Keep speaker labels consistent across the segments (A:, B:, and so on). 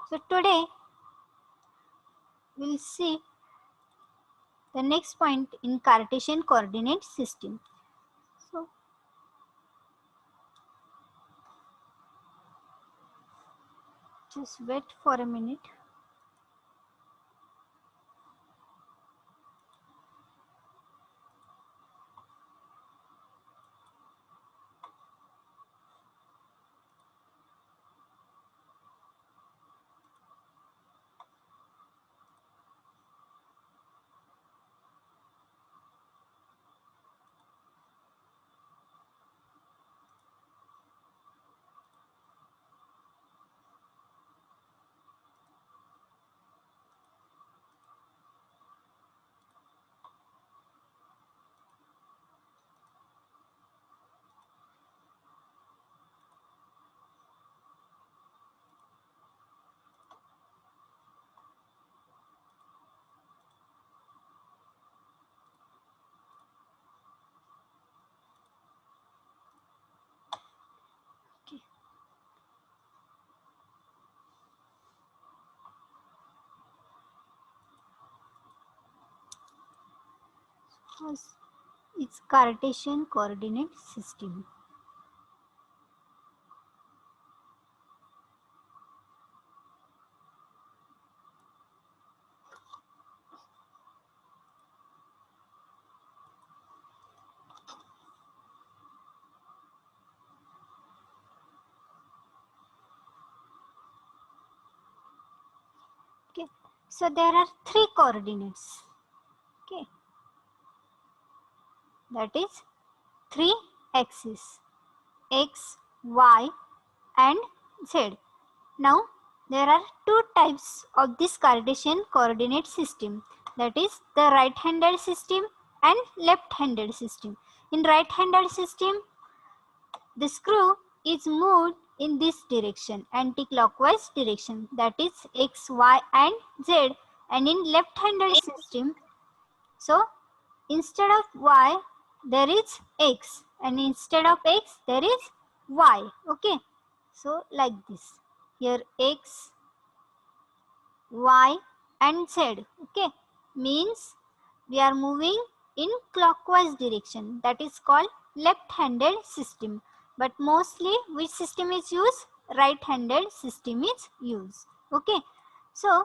A: So today we'll see the next point in Cartesian coordinate system. So just wait for a minute. Okay. First, it's Cartesian coordinate system. Okay. So there are three coordinates. Okay. That is three axes, x, y, and z. Now there are two types of this Cartesian coordinate system, that is the right-handed system and left-handed system. In right-handed system, the screw is moved in this direction, anti-clockwise direction, that is x, y, and z. And in left-handed system, so instead of y there is x, and instead of x there is y. Okay, so like this, here x, y, and z. Okay, means we are moving in clockwise direction, that is called left-handed system. But mostly which system is used? Right-handed system is used. Okay, so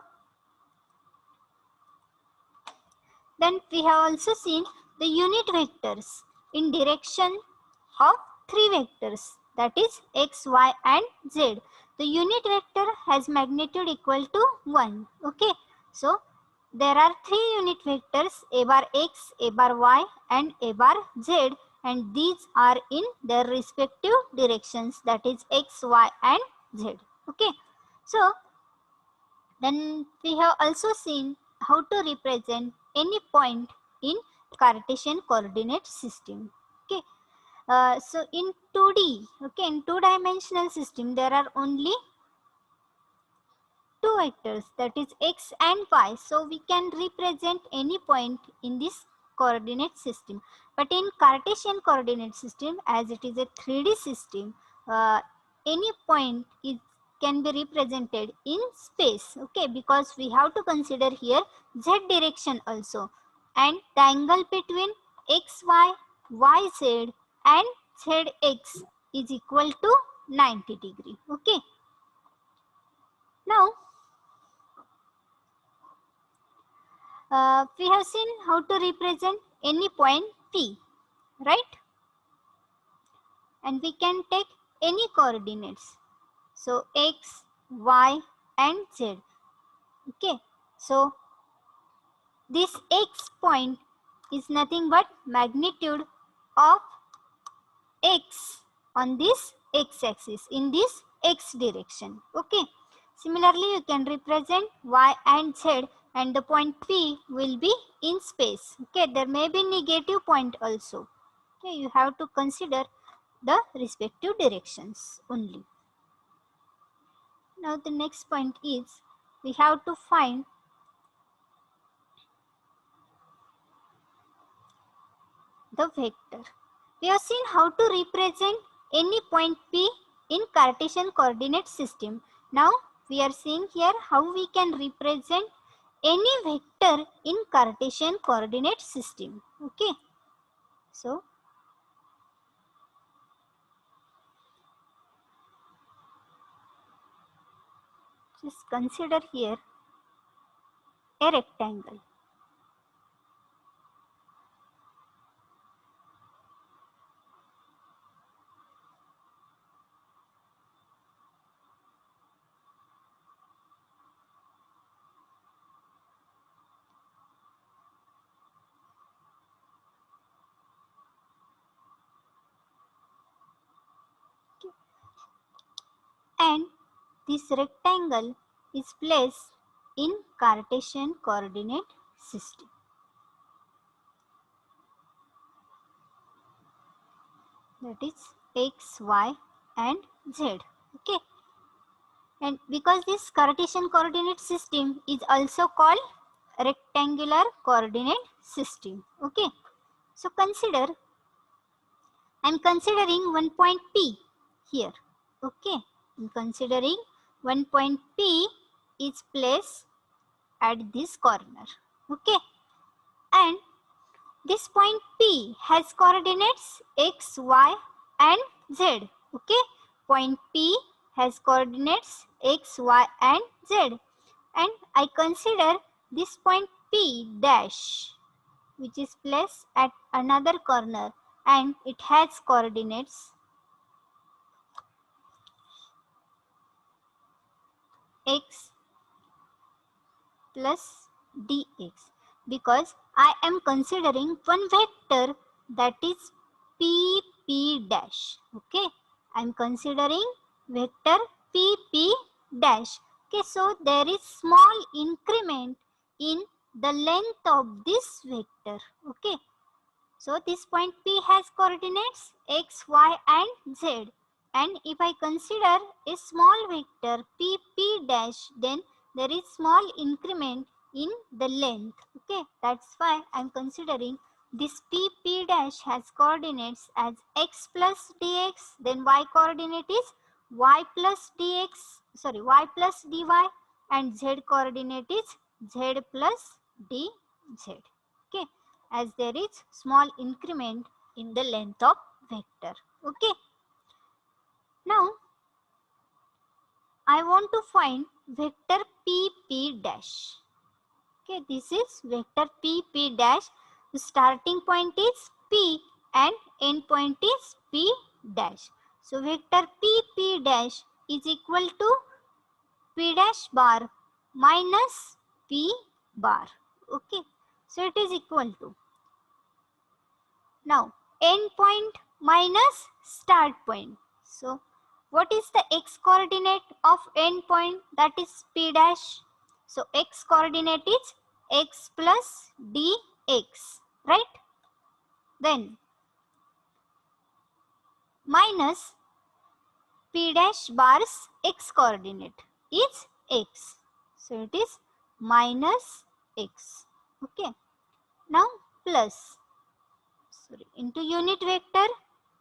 A: then we have also seen the unit vectors in direction of three vectors, that is x, y, and z. The unit vector has magnitude equal to 1. Okay, so there are three unit vectors, a bar x, a bar y, and a bar z, and these are in their respective directions, that is x, y, and z. Okay, so then we have also seen how to represent any point in Cartesian coordinate system. Okay, so in 2D, okay, in two-dimensional system, there are only two vectors, that is x and y. So we can represent any point in this coordinate system. But in Cartesian coordinate system, as it is a 3D system, any point is can be represented in space. Okay, because we have to consider here z direction also, and the angle between xy, yz, and zx is equal to 90 degree. Okay, now we have seen how to represent any point P, right? And we can take any coordinates. So x, y, and z. Okay, so this x point is nothing but magnitude of x on this x-axis in this x direction. Okay, similarly you can represent y and z, and the point P will be in space. Okay, there may be negative point also. Okay, you have to consider the respective directions only. Now the next point is we have to find the vector. We have seen how to represent any point P in Cartesian coordinate system. Now we are seeing here how we can represent any vector in Cartesian coordinate system. Okay, so just consider here a rectangle. And this rectangle is placed in Cartesian coordinate system. That is x, y and z. Okay. And because this Cartesian coordinate system is also called rectangular coordinate system. Okay. So consider, I am considering one point P here. Okay. I am considering one point P is placed at this corner. Okay. And this point P has coordinates x, y and z. Okay. Point P has coordinates x, y and z. And I consider this point P dash, which is placed at another corner, and it has coordinates x plus dx, because I am considering one vector that is pp dash. Okay, I am considering vector pp dash. Okay, so there is small increment in the length of this vector. Okay, so this point P has coordinates x, y and z. And if I consider a small vector P dash, then there is small increment in the length. Okay, that's why I am considering this P dash has coordinates as x plus dx, then y coordinate is y plus dx, sorry, y plus dy, and z coordinate is z plus dz. Okay, as there is small increment in the length of vector. Okay. Now, I want to find vector pp dash. Okay, this is vector pp dash. The starting point is p and end point is p dash. So, vector pp dash is equal to p dash bar minus p bar. Okay, so it is equal to, now end point minus start point. So what is the x coordinate of end point? That is p dash. So x coordinate is x plus dx, right? Then minus p dash bar's x coordinate is x. So it is minus x. Okay. Now plus, sorry, into unit vector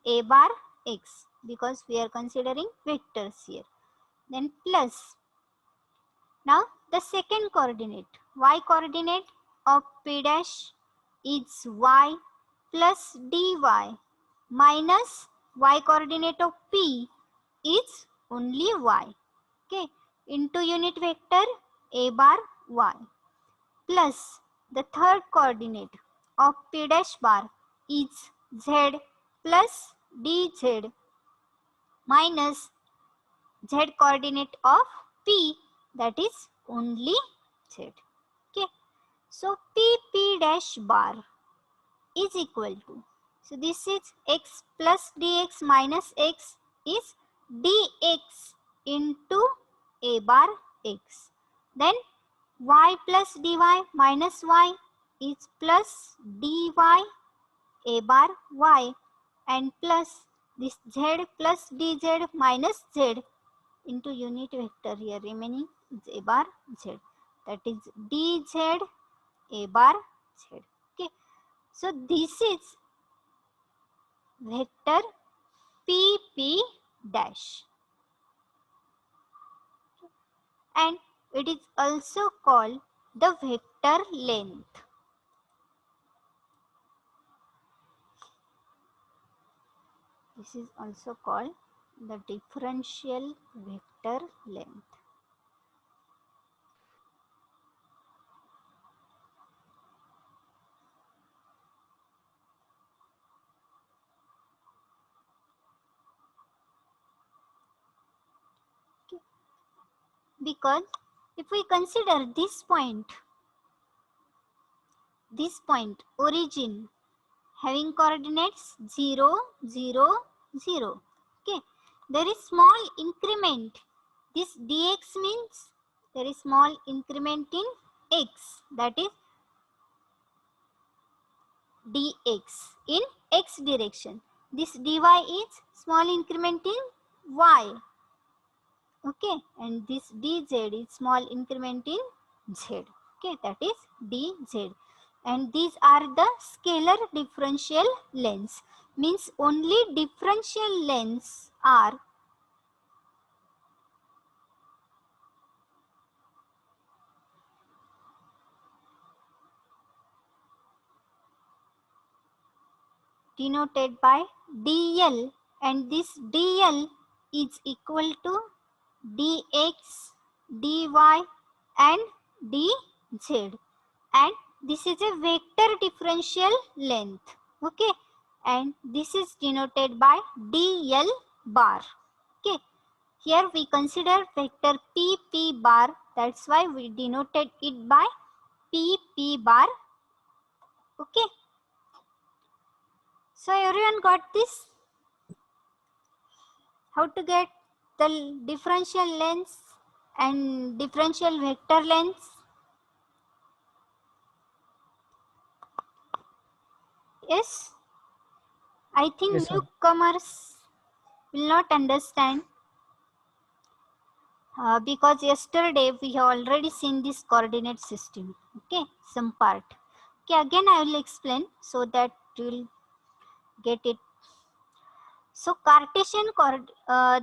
A: a bar x, because we are considering vectors here. Then plus, now the second coordinate, y coordinate of p dash is y plus dy minus y coordinate of p is only y. Okay, into unit vector a bar y, plus the third coordinate of p dash bar is z plus dz minus z coordinate of p, that is only z. Okay, so pp dash bar is equal to, so this is x plus dx minus x is dx into a bar x, then y plus dy minus y is plus dy a bar y, and plus this z plus dz minus z into unit vector here remaining is a bar z, that is dz a bar z. Okay, so this is vector pp dash. and it is also called the vector length. This is also called the differential vector length. Because if we consider this point origin having coordinates 0, 0, 0. Okay, there is small increment. This dx means there is small increment in x, that is dx in x direction. This dy is small increment in y. Okay, and this dz is small increment in z. Okay, that is dz. And these are the scalar differential lengths. Means only differential lengths are denoted by dl, and this dl is equal to dx, dy and dz, and this is a vector differential length. Okay, and this is denoted by dl bar. Okay, here we consider vector pp bar, that's why we denoted it by pp bar. Okay, so everyone got this? How to get the differential lengths and differential vector lengths? Yes, I
B: Yes,
A: think
B: sir.
A: newcomers will not understand because yesterday we have already seen this coordinate system. Okay, some part. Okay, again I will explain so that you will get it. So Cartesian,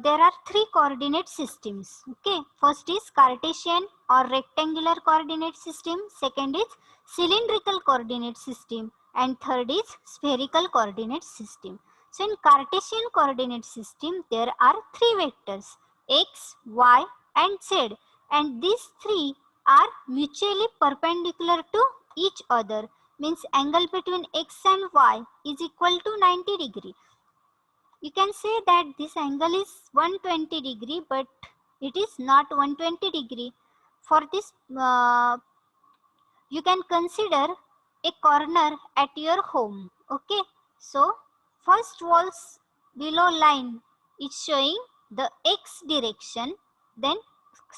A: there are three coordinate systems. Okay, first is Cartesian or rectangular coordinate system. Second is cylindrical coordinate system, and third is spherical coordinate system. So in Cartesian coordinate system, there are three vectors x, y, and z, and these three are mutually perpendicular to each other. Means angle between x and y is equal to 90 degree. You can say that this angle is 120 degree, but it is not 120 degree. For this, you can consider a corner at your home. Okay, so first walls below line is showing the x direction. Then,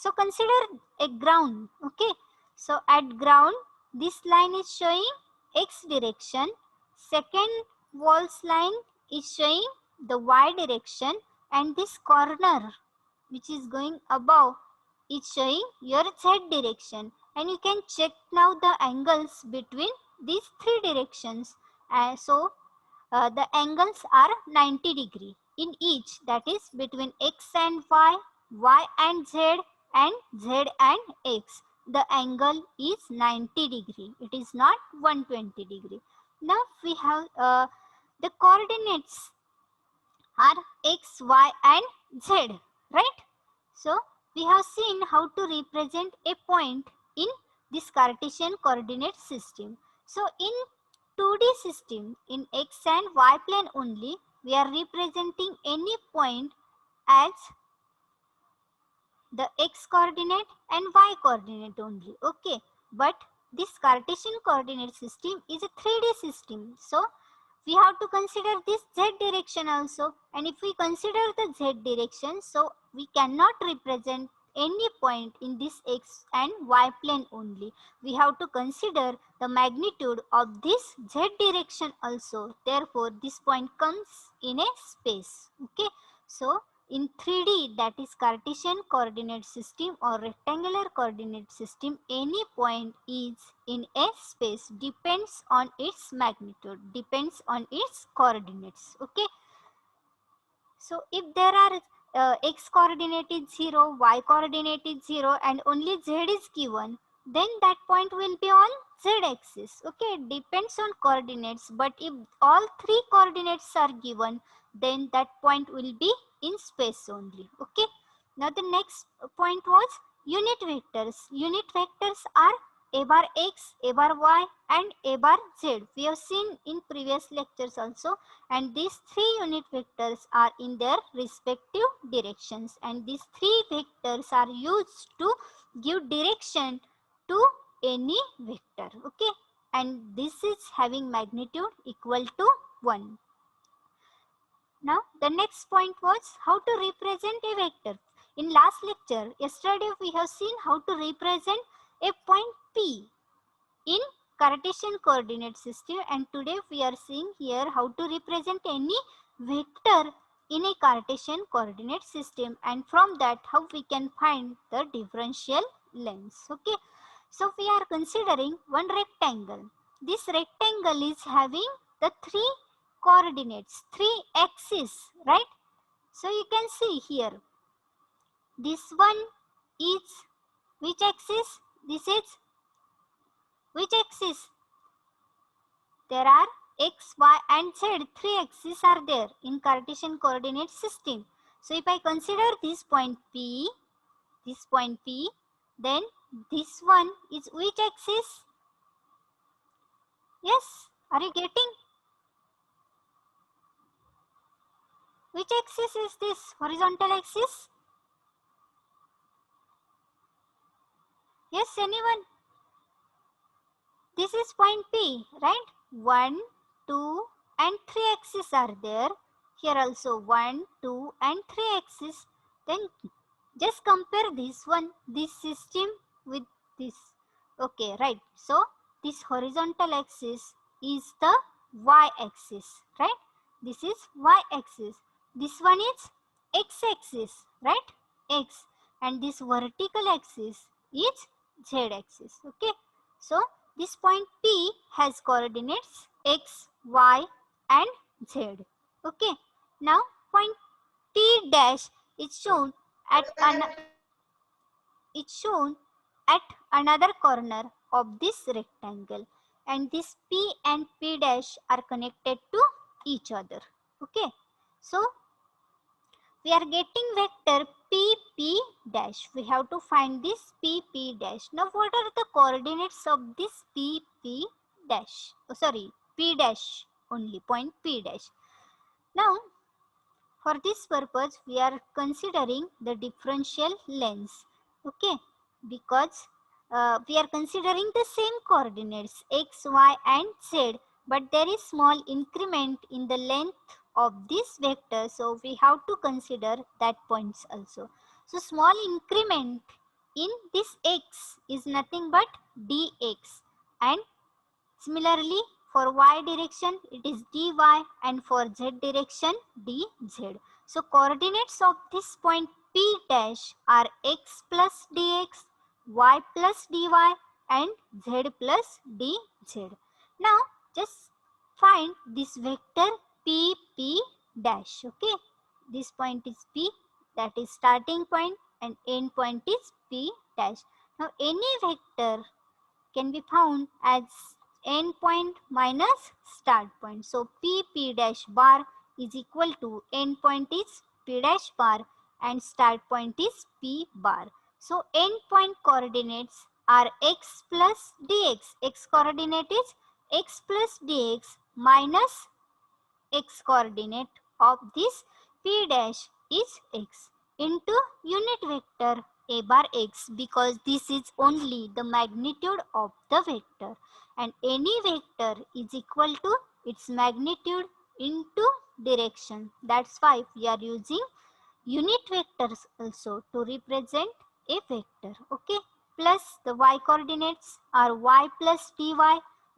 A: so consider a ground. Okay, so at ground this line is showing x direction. Second walls line is showing the y direction, and this corner which is going above is showing your z direction, and you can check now the angles between these three directions. The angles are 90 degree in each, that is between x and y, y and z, and z and x. The angle is 90 degree. It is not 120 degree. Now we have the coordinates are x, y and z, right? So we have seen how to represent a point in this Cartesian coordinate system. So in 2D system, in x and y plane only, we are representing any point as the x coordinate and y coordinate only. Okay, but this Cartesian coordinate system is a 3D system. So we have to consider this z direction also, and if we consider the z direction, so we cannot represent any point in this x and y plane only. We have to consider the magnitude of this z direction also. Therefore this point comes in a space. Okay, so in 3D, that is Cartesian coordinate system or rectangular coordinate system, any point is in a space depends on its magnitude, depends on its coordinates. Okay. So if there are x coordinate is 0, y coordinate is 0 and only z is given, then that point will be on z axis. Okay, it depends on coordinates, but if all three coordinates are given, then that point will be in space only. Okay, now the next point was unit vectors. Unit vectors are a bar x, a bar y and a bar z. We have seen in previous lectures also, and these three unit vectors are in their respective directions, and these three vectors are used to give direction to any vector. Okay, and this is having magnitude equal to 1. Now the next point was how to represent a vector. In last lecture, yesterday we have seen how to represent a point P in Cartesian coordinate system, and today we are seeing here how to represent any vector in a Cartesian coordinate system, and from that how we can find the differential lengths. Okay, so we are considering one rectangle. This rectangle is having the three coordinates, three axes, right? So you can see here, this one is which axis? This is which axis? There are x, y and z. Three axes are there in Cartesian coordinate system. So if I consider this point P, then this one is which axis? Yes, are you getting? Which axis is this? Horizontal axis? Yes, anyone? This is point P, right? 1, 2 and 3 axes are there. Here also 1, 2 and 3 axes. Then just compare this one, this system with this. Okay, right. So this horizontal axis is the y axis, right? This is y axis. This one is x axis, right? X. And this vertical axis is z axis. Okay. So this point P has coordinates x, y and z. Okay. Now point T dash is shown at another corner of this rectangle, and this P and P dash are connected to each other. Okay. So we are getting vector PP dash. We have to find this PP dash. Now what are the coordinates of this PP dash? Oh, sorry, P dash only, point P dash. Now for this purpose we are considering the differential lengths. Okay, because we are considering the same coordinates x, y and z, but there is small increment in the length of this vector, so we have to consider that points also. So small increment in this x is nothing but dx, and similarly for y direction it is dy, and for z direction dz. So coordinates of this point P dash are x plus dx, y plus dy and z plus dz. Now just find this vector PP dash. Okay, this point is P, that is starting point, and end point is P dash. Now any vector can be found as end point minus start point. So P dash bar is equal to end point is P dash bar and start point is P bar. So end point coordinates are x plus dx. X coordinate is x plus dx minus x coordinate of this P dash is x into unit vector a bar x, because this is only the magnitude of the vector, and any vector is equal to its magnitude into direction. That's why we are using unit vectors also to represent a vector. Okay, plus the y coordinates are y plus dy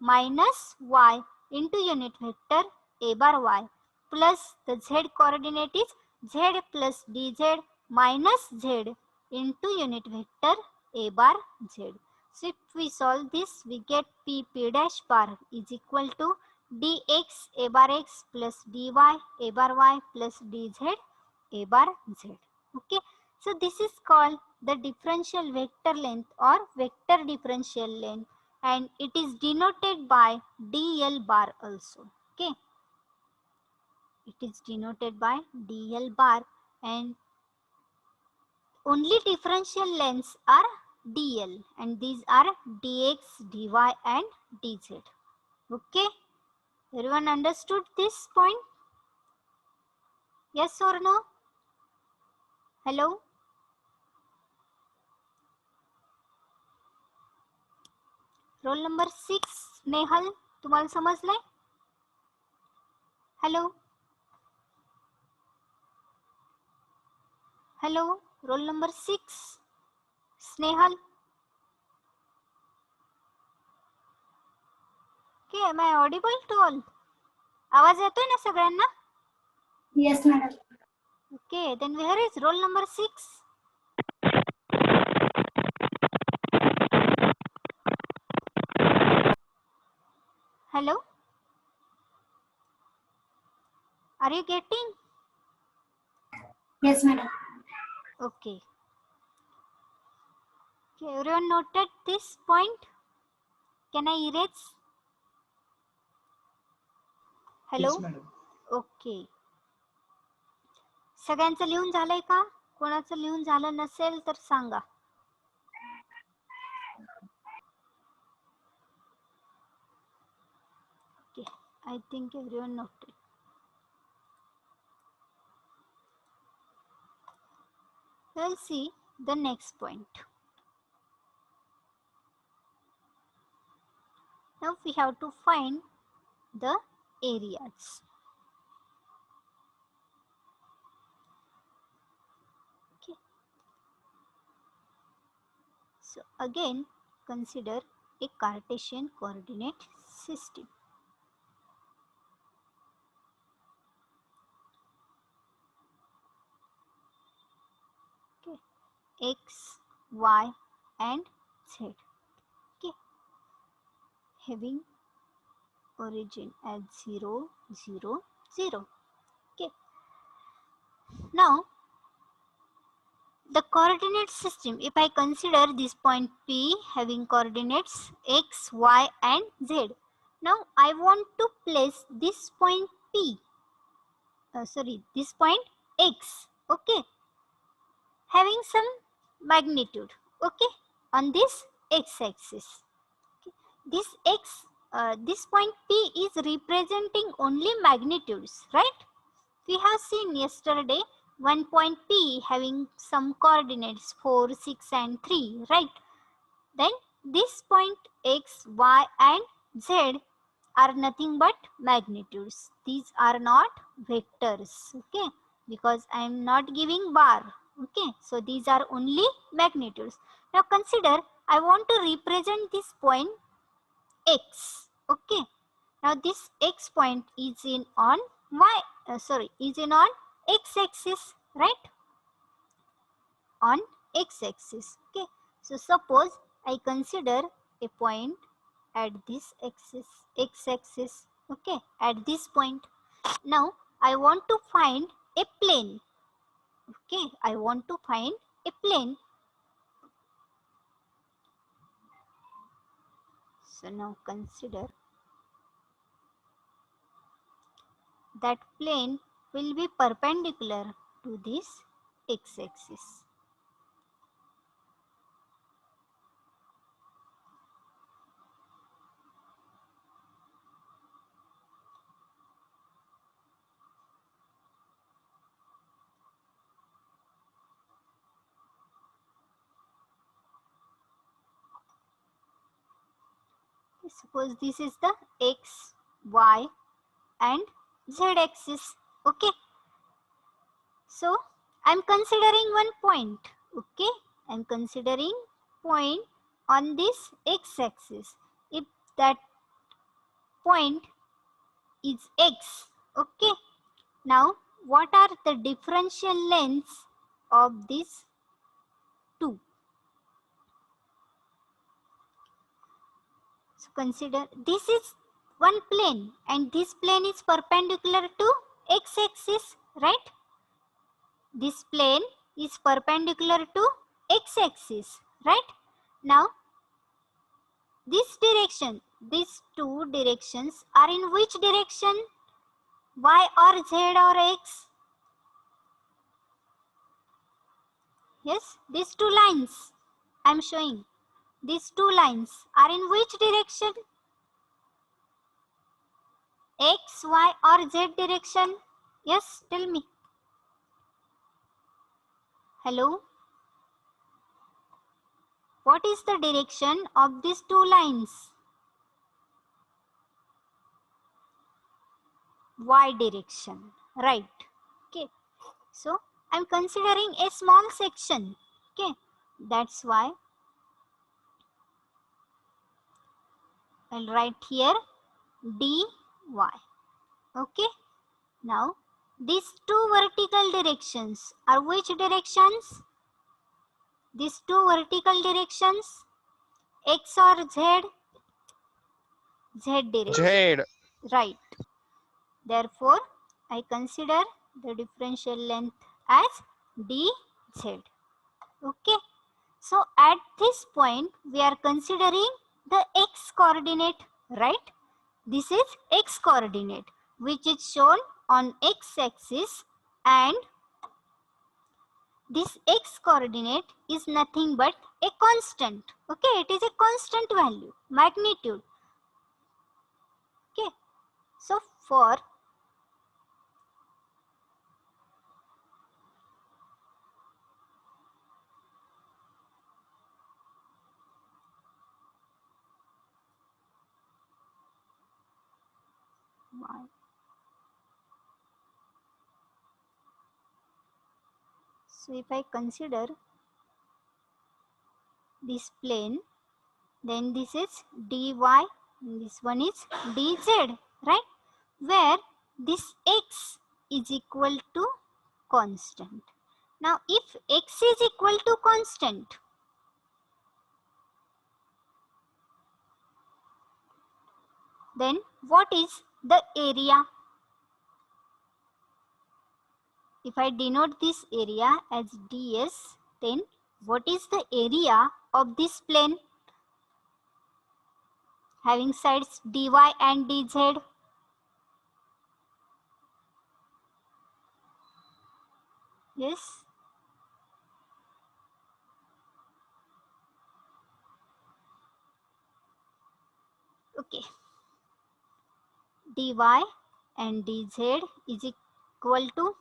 A: minus y into unit vector a bar y, plus the z coordinate is z plus dz minus z into unit vector a bar z. So if we solve this, we get P dash bar is equal to dx a bar x plus dy a bar y plus dz a bar z. Okay, so this is called the differential vector length or vector differential length, and it is denoted by dl bar also. Okay, it is denoted by dl bar, and only differential lengths are dl, and these are dx, dy and dz. Okay, everyone understood this point? Yes or no? Hello? Roll number 6 Snehal, तुम्हाला समजलंय? Hello hello, roll number 6 Snehal. Okay, am I audible to all? आवाज येतोय ना सगळ्यांना?
B: Yes, madam.
A: Okay, then where is roll number 6? Hello, are you getting?
B: Yes, madam.
A: Okay. Okay, everyone noted this point? Can I erase? Hello?
C: Yes, madam.
A: Okay, सगळ्यांचं लिहून झालंय का? कोणाचं लिहून झालं नसेल तर सांगा. Okay, I think everyone noted. We'll see the next point. Now we have to find the areas. Okay. So again, consider a Cartesian coordinate system. Okay. X, Y and Z. Okay. Having origin at 0, 0, 0. Okay. Now the coordinate system, if I consider this point P having coordinates x, y and z. Now I want to place this point P, this point x, okay, having some magnitude, okay, on this x-axis. Okay. This point P is representing only magnitudes, right? We have seen yesterday one point P having some coordinates 4, 6 and 3, right? Then this point x, y and z are nothing but magnitudes. These are not vectors, okay? Because I am not giving bar, okay? So these are only magnitudes. Now consider I want to represent this point x, okay? Now this x point is in on is in on x-axis, right? On x-axis, okay? So suppose I consider a point at this axis, x-axis, okay, at this point. Now I want to find a plane, okay? I want to find a plane. So now consider that plane will be perpendicular to this x-axis. Suppose this is the x, y and z axis, okay? So I am considering one point, okay? I am considering point on this x-axis. If that point is x, okay? Now what are the differential lengths of these two? So consider this is one plane and this plane is perpendicular to x-axis, right? this plane is perpendicular to x-axis, right? Now this direction, these two directions are in which direction? Y or Z or X? Yes, these two lines I am showing. These two lines are in which direction? X, Y or Z direction? Yes, tell me. Hello? What is the direction of these two lines? Y direction, right? Okay, so I'm considering a small section. Okay, that's why I'll write here dy. Okay, now these two vertical directions are which directions? These two vertical directions, x or z? Z direction,
C: Z.
A: right? Therefore, I consider the differential length as dz. Okay, so at this point we are considering the x coordinate, right? This is x coordinate which is shown on x axis, and this x coordinate is nothing but a constant. Okay, it is a constant value, magnitude. Okay, so for y, so if I consider this plane, then this is dy and this one is dz, right? Where this x is equal to constant. Now if x is equal to constant, then what is the area? If I denote this area as ds, then what is the area of this plane having sides dy and dz? Yes. Okay. dy and dz is equal to,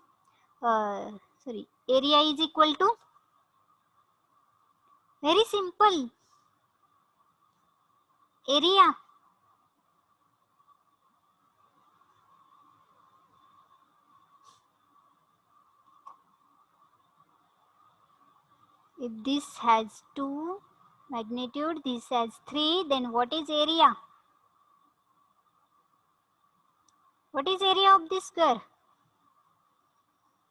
A: area is equal to, very simple, area. If this has 2 magnitude, this has 3, then what is area? What is area of this square?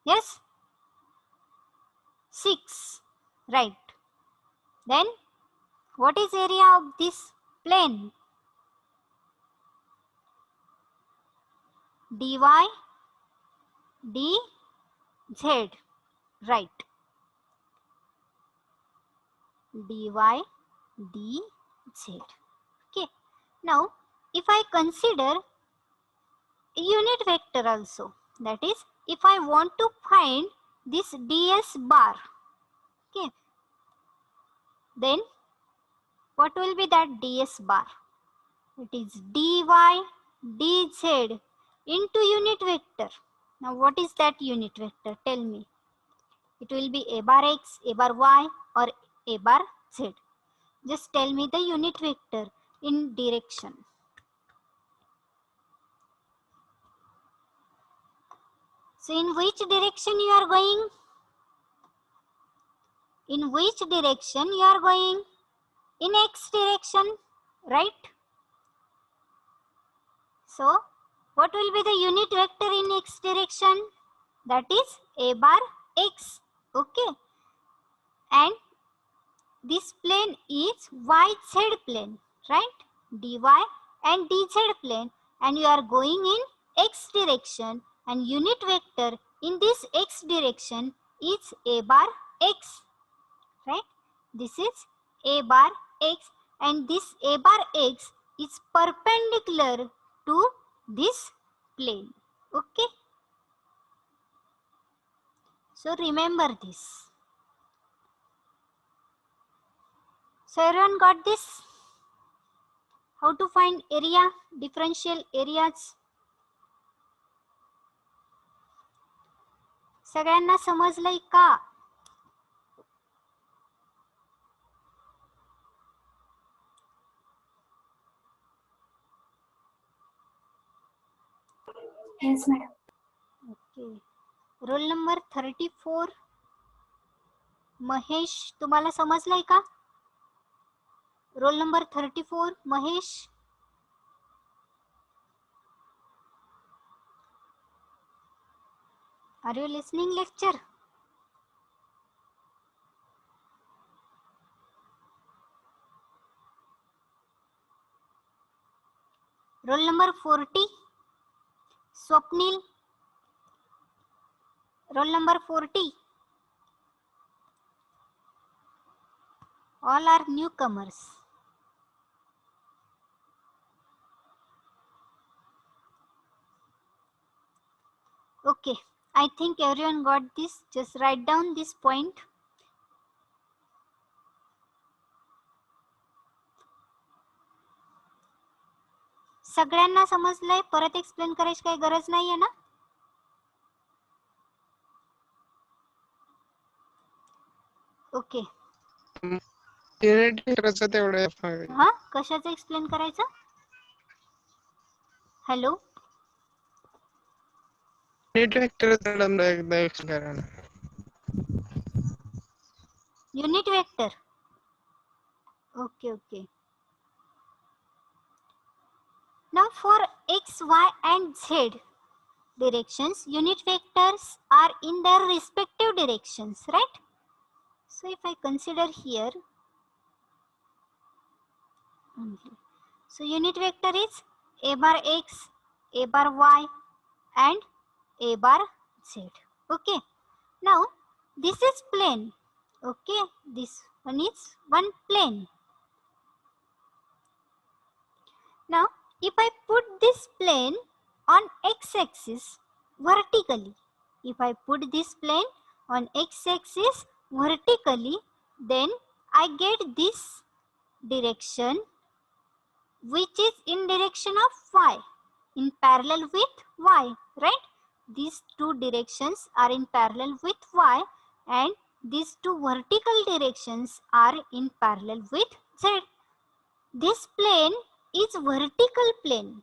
A: Yes? 6. Right. Then what is area of this plane? dy dz. Right. dy dz. Okay. Now if I consider a unit vector also, that is if I want to find this ds bar, okay, then what will be that ds bar? It is dy dz into unit vector. Now what is that unit vector? Tell me. It will be a bar x, a bar y or a bar z. Just tell me the unit vector in direction. So in which direction you are going? In which direction you are going? In x direction, right? So what will be the unit vector in x direction? That is a bar x. Okay. And this plane is yz plane, right? dy and dz plane, and you are going in x direction, and unit vector in this x direction is a bar x, right? This is a bar x, and this a bar x is perpendicular to this plane. Okay, so remember this. So everyone got this? How to find area, differential areas? सगळ्यांना समजलंय का?
B: Yes, madam.
A: Okay. Roll number 34 Mahesh, तुम्हाला समजलंय का? Roll number 34 Mahesh. Are you listening lecture? Roll number 40 Swapnil. Roll number 40. All are newcomers. Okay, I think everyone got this. Just write down this point. सगळ्यांना समजलंय? परत explain करायची काही गरज नाहीये ना? ओके.
C: युनिट वेक्टरचं तेवढं
A: हा, कशाचं एक्सप्लेन करायचं? हॅलो,
C: युनिट वेक्टर एकदा एक्सप्लेन करा ना.
A: Unit vector. Okay okay. Now for x, y and z directions, unit vectors are in their respective directions, right? So if I consider here only, so unit vector is a bar x, a bar y and a bar z. Okay, now this is plane. Okay, this one is one plane. Now if I put this plane on x-axis vertically, if I put this plane on x-axis vertically, then I get this direction which is in direction of y, in parallel with y, right? These two directions are in parallel with y, and these two vertical directions are in parallel with z. This plane is vertical plane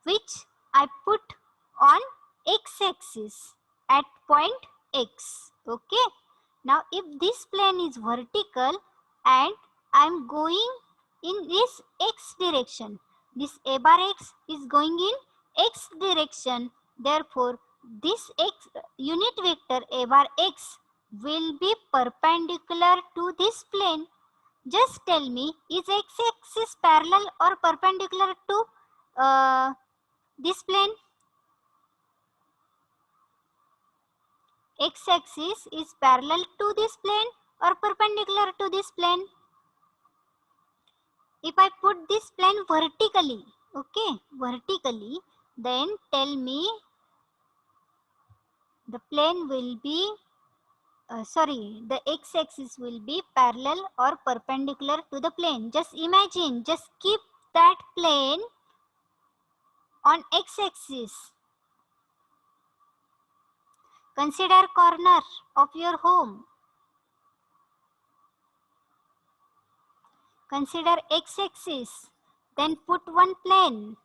A: which I put on x-axis at point x. Okay, now if this plane is vertical and I am going in this x direction, this a bar x is going in x direction, therefore this x unit vector a bar x will be perpendicular to this plane. Just tell me, is x-axis parallel or perpendicular to this plane? X-axis is parallel to this plane or perpendicular to this plane? If I put this plane vertically, okay, vertically, then tell me the plane will be the x-axis will be parallel or perpendicular to the plane. Just imagine, just keep that plane on x-axis. Consider corner of your home. Consider x-axis. Then put one plane.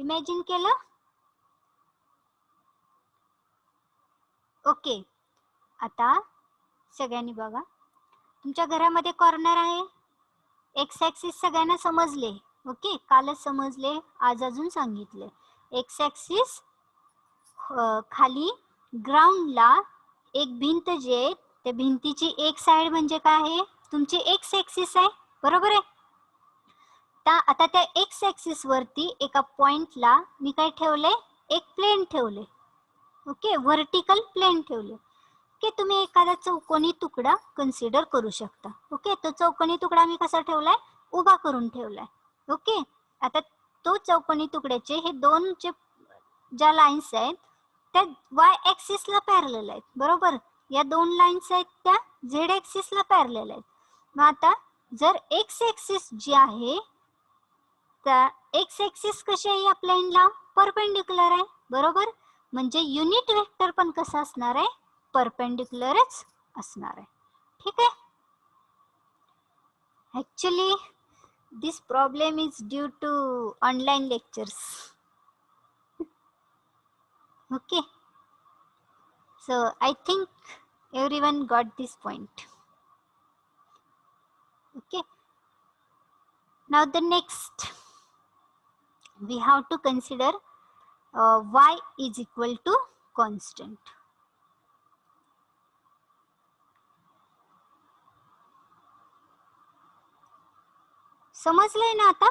A: Imagine केलं? Okay, आता सगळ्यांनी बघा, तुमच्या घरामध्ये corner आहे. X axis सगळ्यांना समजले. Okay, कालच समजले, आज अजून सांगितले. एक्स ॲक्सिस खाली ग्राउंडला एक भिंत जे आहे, त्या भिंतीची एक साइड म्हणजे काय आहे? तुमची एक्स ॲक्सिस आहे, बरोबर आहे. आता त्या एक्स ऍक्सिस वरती एका पॉइंटला मी काय ठेवले, एक प्लेन ठेवले. ओके, व्हर्टिकल प्लेन ठेवले. ओके, तुम्ही एखादा चौकोनी तुकडा कन्सिडर करू शकता. ओके, तो चौकोनी तुकडा मी कसा ठेवलाय, उभा करून ठेवलाय. ओके, आता तो चौकोनी तुकड्याचे हे दोन ज्या लाईन्स आहेत त्या वाय ऍक्सिसला पॅरलल आहेत. बरोबर, या दोन लाईन्स आहेत त्या झेड ऍक्सिसला पॅरलल आहेत. मग आता जर एक्स ऍक्सिस जी आहे, त्या एक्स ऍक्सिस कशी आहे, या प्लेनला परपेंडिक्युलर आहे. बरोबर, म्हणजे युनिट वेक्टर पण कसा असणार आहे, परपेंडिक्युलरच असणार आहे. ठीक आहे. Actually this problem is due to online lectures. Okay, so I think everyone got this point. Okay, now the next we have to consider y is equal to constant. समजलंय ना आता?